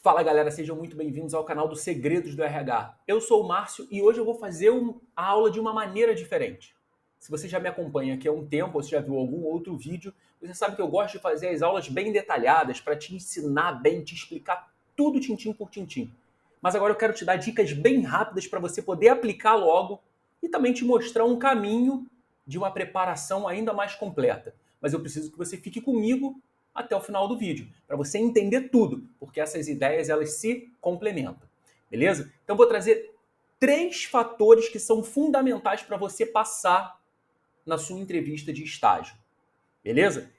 Fala galera, sejam muito bem-vindos ao canal dos Segredos do RH. Eu sou o Márcio e hoje eu vou fazer a aula de uma maneira diferente. Se você já me acompanha aqui há um tempo, ou se já viu algum outro vídeo, você sabe que eu gosto de fazer as aulas bem detalhadas para te ensinar bem, te explicar tudo tintim por tintim. Mas agora eu quero te dar dicas bem rápidas para você poder aplicar logo e também te mostrar um caminho de uma preparação ainda mais completa. Mas eu preciso que você fique comigo até o final do vídeo, para você entender tudo, porque essas ideias elas se complementam, beleza? Então vou trazer 3 fatores que são fundamentais para você passar na sua entrevista de estágio, beleza?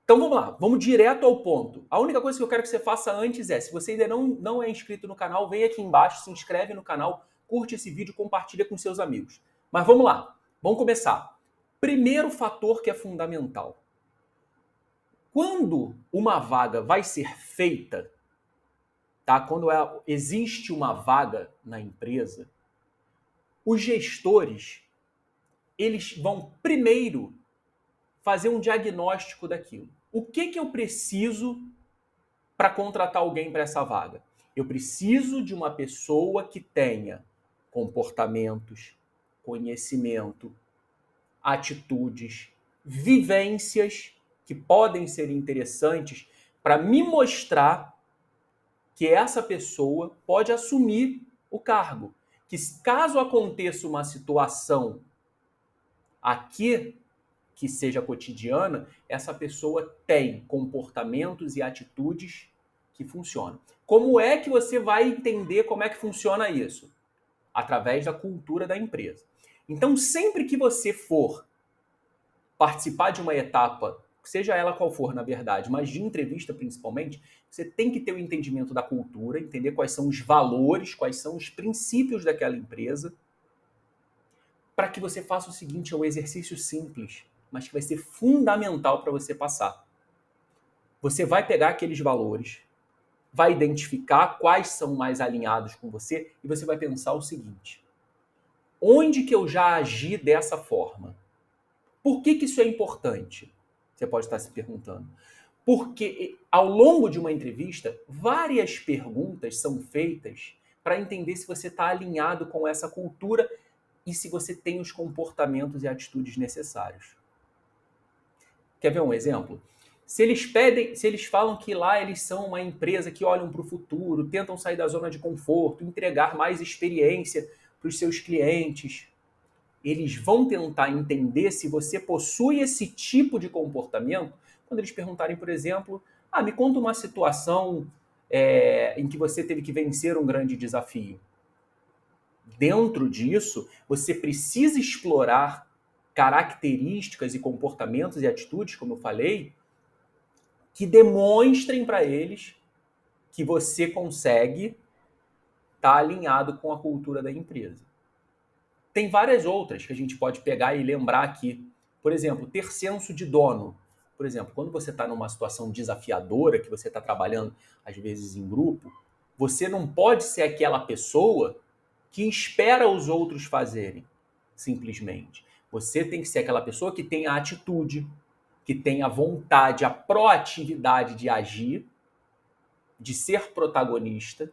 Então vamos lá, vamos direto ao ponto. A única coisa que eu quero que você faça antes é, se você ainda não é inscrito no canal, vem aqui embaixo, se inscreve no canal, curte esse vídeo, compartilha com seus amigos. Mas vamos lá, vamos começar. Primeiro fator que é fundamental. Quando uma vaga vai ser feita, tá? Quando existe uma vaga na empresa, os gestores eles vão primeiro fazer um diagnóstico daquilo. O que eu preciso para contratar alguém para essa vaga? Eu preciso de uma pessoa que tenha comportamentos, conhecimento, atitudes, vivências que podem ser interessantes para me mostrar que essa pessoa pode assumir o cargo. Que caso aconteça uma situação aqui que seja cotidiana, essa pessoa tem comportamentos e atitudes que funcionam. Como é que você vai entender como é que funciona isso? Através da cultura da empresa. Então, sempre que você for participar de uma etapa, seja ela qual for, na verdade, mas de entrevista principalmente, você tem que ter o entendimento da cultura, entender quais são os valores, quais são os princípios daquela empresa, para que você faça o seguinte, é um exercício simples, mas que vai ser fundamental para você passar. Você vai pegar aqueles valores, vai identificar quais são mais alinhados com você e você vai pensar o seguinte: onde que eu já agi dessa forma? Por que isso é importante? Você pode estar se perguntando. Porque ao longo de uma entrevista, várias perguntas são feitas para entender se você está alinhado com essa cultura e se você tem os comportamentos e atitudes necessários. Quer ver um exemplo? Se eles falam que lá eles são uma empresa que olham para o futuro, tentam sair da zona de conforto, entregar mais experiência para os seus clientes, eles vão tentar entender se você possui esse tipo de comportamento quando eles perguntarem, por exemplo, me conta uma situação em que você teve que vencer um grande desafio. Dentro disso, você precisa explorar características e comportamentos e atitudes, como eu falei, que demonstrem para eles que você consegue estar alinhado com a cultura da empresa. Tem várias outras que a gente pode pegar e lembrar aqui. Por exemplo, ter senso de dono. Por exemplo, quando você está numa situação desafiadora, que você está trabalhando, às vezes, em grupo, você não pode ser aquela pessoa que espera os outros fazerem, simplesmente. Você tem que ser aquela pessoa que tem a atitude, que tem a vontade, a proatividade de agir, de ser protagonista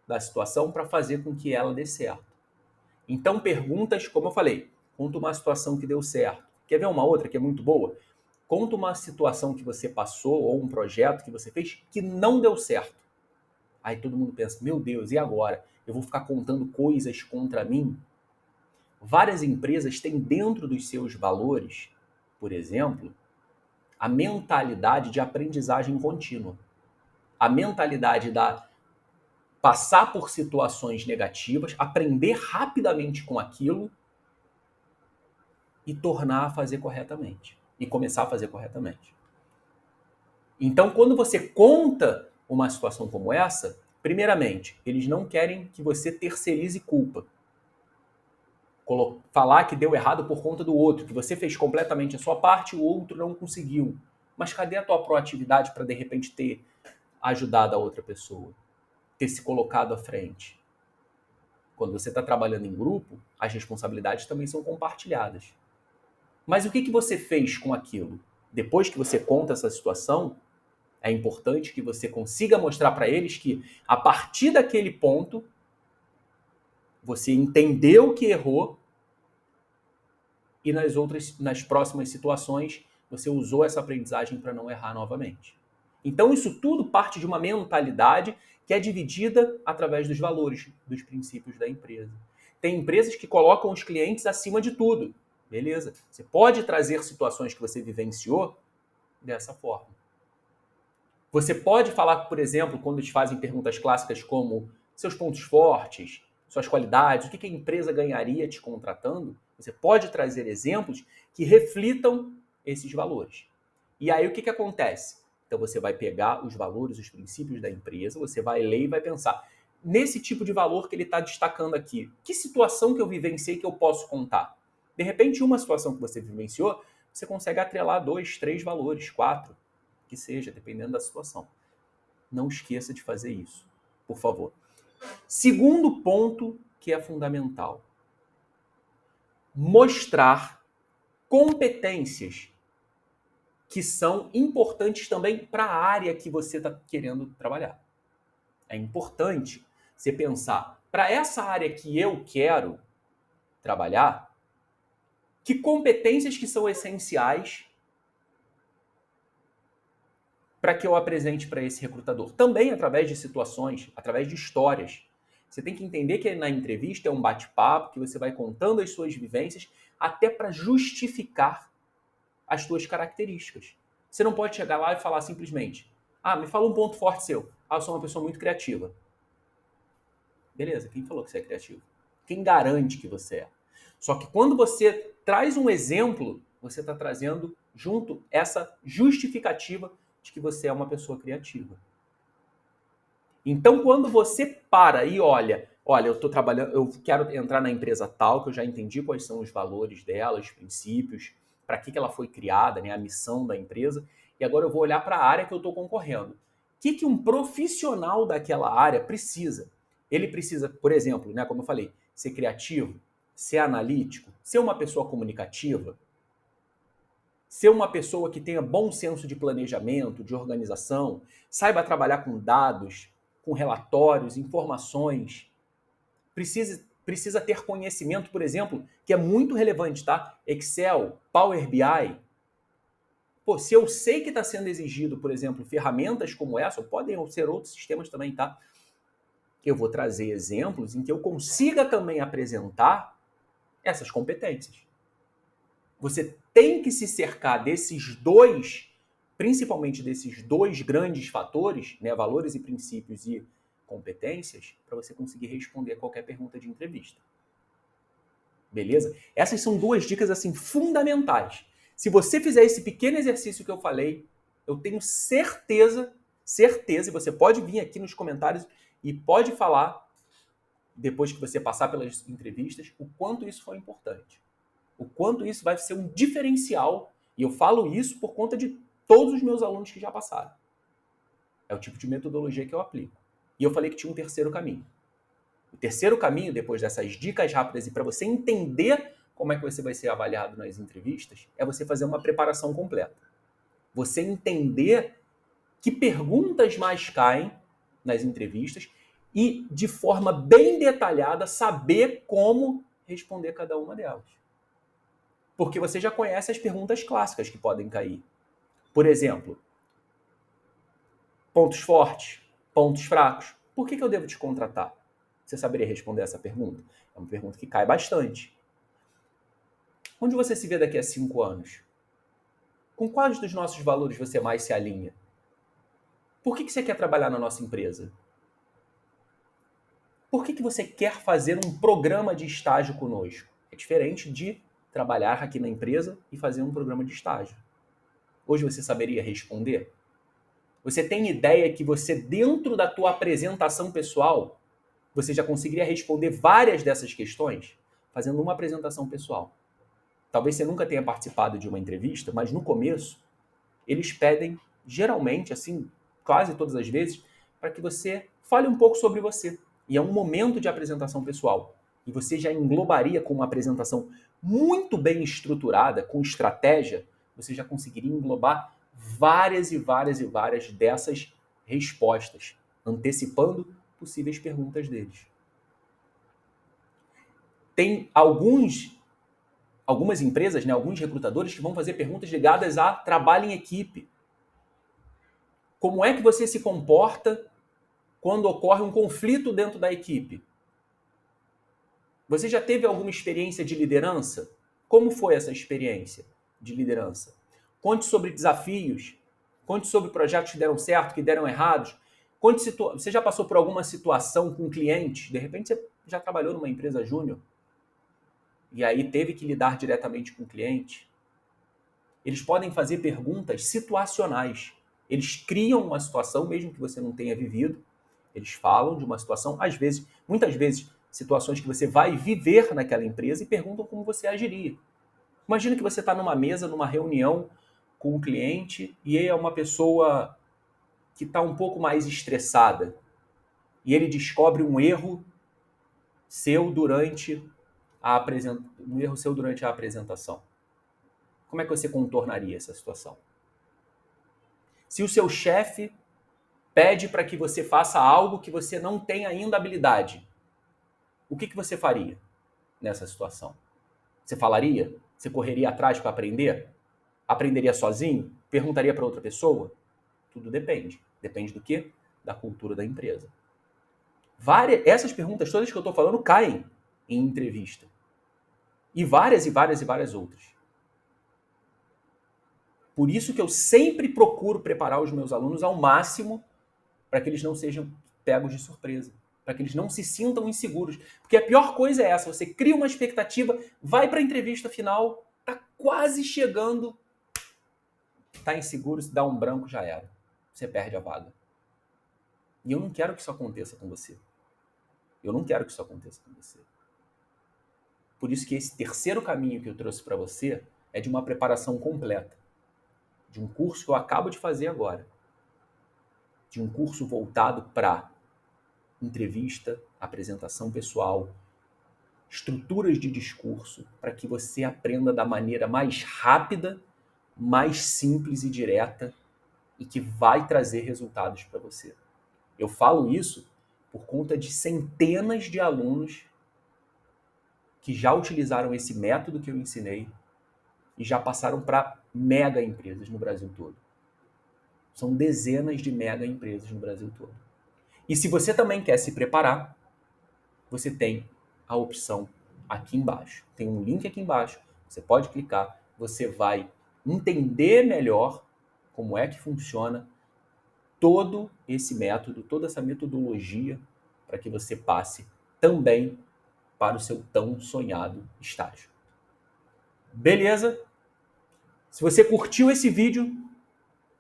da situação para fazer com que ela dê certo. Então, perguntas, como eu falei, conta uma situação que deu certo. Quer ver uma outra que é muito boa? Conta uma situação que você passou ou um projeto que você fez que não deu certo. Aí todo mundo pensa, meu Deus, e agora? Eu vou ficar contando coisas contra mim? Várias empresas têm dentro dos seus valores, por exemplo, a mentalidade de aprendizagem contínua. A mentalidade da passar por situações negativas, aprender rapidamente com aquilo e tornar a fazer corretamente. E começar a fazer corretamente. Então, quando você conta uma situação como essa, primeiramente, eles não querem que você terceirize culpa. Falar que deu errado por conta do outro, que você fez completamente a sua parte e o outro não conseguiu. Mas cadê a tua proatividade para, de repente, ter ajudado a outra pessoa? Ter se colocado à frente? Quando você está trabalhando em grupo, as responsabilidades também são compartilhadas. Mas o que você fez com aquilo? Depois que você conta essa situação, É importante que você consiga mostrar para eles que, a partir daquele ponto, você entendeu que errou e nas próximas situações, você usou essa aprendizagem para não errar novamente. Então, isso tudo parte de uma mentalidade que é dividida através dos valores, dos princípios da empresa. Tem empresas que colocam os clientes acima de tudo. Beleza. Você pode trazer situações que você vivenciou dessa forma. Você pode falar, por exemplo, quando te fazem perguntas clássicas como seus pontos fortes, suas qualidades, o que a empresa ganharia te contratando, você pode trazer exemplos que reflitam esses valores. E aí o que acontece? Então você vai pegar os valores, os princípios da empresa, você vai ler e vai pensar, nesse tipo de valor que ele está destacando aqui, que situação que eu vivenciei que eu posso contar? De repente, uma situação que você vivenciou, você consegue atrelar 2, 3 valores, 4, que seja, dependendo da situação. Não esqueça de fazer isso, por favor. Segundo ponto que é fundamental: mostrar competências que são importantes também para a área que você está querendo trabalhar. É importante você pensar, para essa área que eu quero trabalhar, que competências que são essenciais para que eu apresente para esse recrutador. Também através de situações, através de histórias. Você tem que entender que na entrevista é um bate-papo, que você vai contando as suas vivências, até para justificar as suas características. Você não pode chegar lá e falar simplesmente, me fala um ponto forte seu. Eu sou uma pessoa muito criativa. Beleza, quem falou que você é criativo? Quem garante que você é? Só que quando você traz um exemplo, você está trazendo junto essa justificativa de que você é uma pessoa criativa. Então, quando você para e olha, eu estou trabalhando, eu quero entrar na empresa tal, que eu já entendi quais são os valores dela, os princípios, para que ela foi criada, né, a missão da empresa, e agora eu vou olhar para a área que eu estou concorrendo. O que um profissional daquela área precisa? Ele precisa, por exemplo, né, como eu falei, ser criativo, ser analítico, ser uma pessoa comunicativa, ser uma pessoa que tenha bom senso de planejamento, de organização, saiba trabalhar com dados, com relatórios, informações. Precisa ter conhecimento, por exemplo, que é muito relevante, tá? Excel, Power BI. Pô, se eu sei que está sendo exigido, por exemplo, ferramentas como essa, ou podem ser outros sistemas também, tá? Eu vou trazer exemplos em que eu consiga também apresentar essas competências. Você tem que se cercar desses dois, principalmente desses dois grandes fatores, né, valores e princípios e competências, para você conseguir responder a qualquer pergunta de entrevista. Beleza? Essas são duas dicas assim fundamentais. Se você fizer esse pequeno exercício que eu falei, eu tenho certeza, e você pode vir aqui nos comentários e pode falar, depois que você passar pelas entrevistas, o quanto isso foi importante. O quanto isso vai ser um diferencial, e eu falo isso por conta de todos os meus alunos que já passaram. É o tipo de metodologia que eu aplico. E eu falei que tinha um terceiro caminho. O terceiro caminho, depois dessas dicas rápidas e para você entender como é que você vai ser avaliado nas entrevistas, é você fazer uma preparação completa. Você entender que perguntas mais caem nas entrevistas e, de forma bem detalhada, saber como responder cada uma delas. Porque você já conhece as perguntas clássicas que podem cair. Por exemplo, pontos fortes, pontos fracos. Por que eu devo te contratar? Você saberia responder essa pergunta? É uma pergunta que cai bastante. Onde você se vê daqui a 5 anos? Com quais dos nossos valores você mais se alinha? Por que você quer trabalhar na nossa empresa? Por que você quer fazer um programa de estágio conosco? É diferente de trabalhar aqui na empresa e fazer um programa de estágio. Hoje você saberia responder? Você tem ideia que você, dentro da tua apresentação pessoal, você já conseguiria responder várias dessas questões fazendo uma apresentação pessoal? Talvez você nunca tenha participado de uma entrevista, mas no começo, eles pedem, geralmente, assim, quase todas as vezes, para que você fale um pouco sobre você. E é um momento de apresentação pessoal. E você já englobaria com uma apresentação muito bem estruturada, com estratégia, você já conseguiria englobar várias e várias e várias dessas respostas, antecipando possíveis perguntas deles. Tem algumas empresas, né, alguns recrutadores que vão fazer perguntas ligadas a trabalho em equipe. Como é que você se comporta quando ocorre um conflito dentro da equipe? Você já teve alguma experiência de liderança? Como foi essa experiência de liderança? Conte sobre desafios, conte sobre projetos que deram certo, que deram errados. Você já passou por alguma situação com clientes? De repente você já trabalhou numa empresa júnior e aí teve que lidar diretamente com o cliente. Eles podem fazer perguntas situacionais. Eles criam uma situação, mesmo que você não tenha vivido. Eles falam de uma situação, às vezes, muitas vezes, situações que você vai viver naquela empresa e perguntam como você agiria. Imagina que você está numa mesa, numa reunião com um cliente e é uma pessoa que está um pouco mais estressada e ele descobre um erro seu durante a apresentação. Como é que você contornaria essa situação? Se o seu chefe pede para que você faça algo que você não tem ainda habilidade, o que você faria nessa situação? Você falaria? Você correria atrás para aprender? Aprenderia sozinho? Perguntaria para outra pessoa? Tudo depende. Depende do quê? Da cultura da empresa. Essas perguntas todas que eu estou falando caem em entrevista. E várias e várias e várias outras. Por isso que eu sempre procuro preparar os meus alunos ao máximo para que eles não sejam pegos de surpresa, para que eles não se sintam inseguros. Porque a pior coisa é essa, você cria uma expectativa, vai para a entrevista final, tá quase chegando, tá inseguro, se dá um branco, já era. Você perde a vaga. E eu não quero que isso aconteça com você. Eu não quero que isso aconteça com você. Por isso que esse terceiro caminho que eu trouxe para você é de uma preparação completa. De um curso que eu acabo de fazer agora. De um curso voltado para entrevista, apresentação pessoal, estruturas de discurso, para que você aprenda da maneira mais rápida, mais simples e direta e que vai trazer resultados para você. Eu falo isso por conta de centenas de alunos que já utilizaram esse método que eu ensinei e já passaram para mega empresas no Brasil todo. São dezenas de mega empresas no Brasil todo. E se você também quer se preparar, você tem a opção aqui embaixo. Tem um link aqui embaixo, você pode clicar, você vai entender melhor como é que funciona todo esse método, toda essa metodologia para que você passe também para o seu tão sonhado estágio. Beleza? Se você curtiu esse vídeo,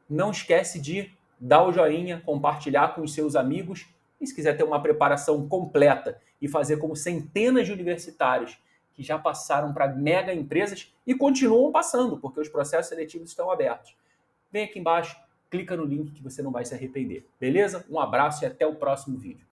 não esquece de dar o joinha, compartilhar com os seus amigos e se quiser ter uma preparação completa e fazer como centenas de universitários que já passaram para mega empresas e continuam passando, porque os processos seletivos estão abertos. Vem aqui embaixo, clica no link que você não vai se arrepender. Beleza? Um abraço e até o próximo vídeo.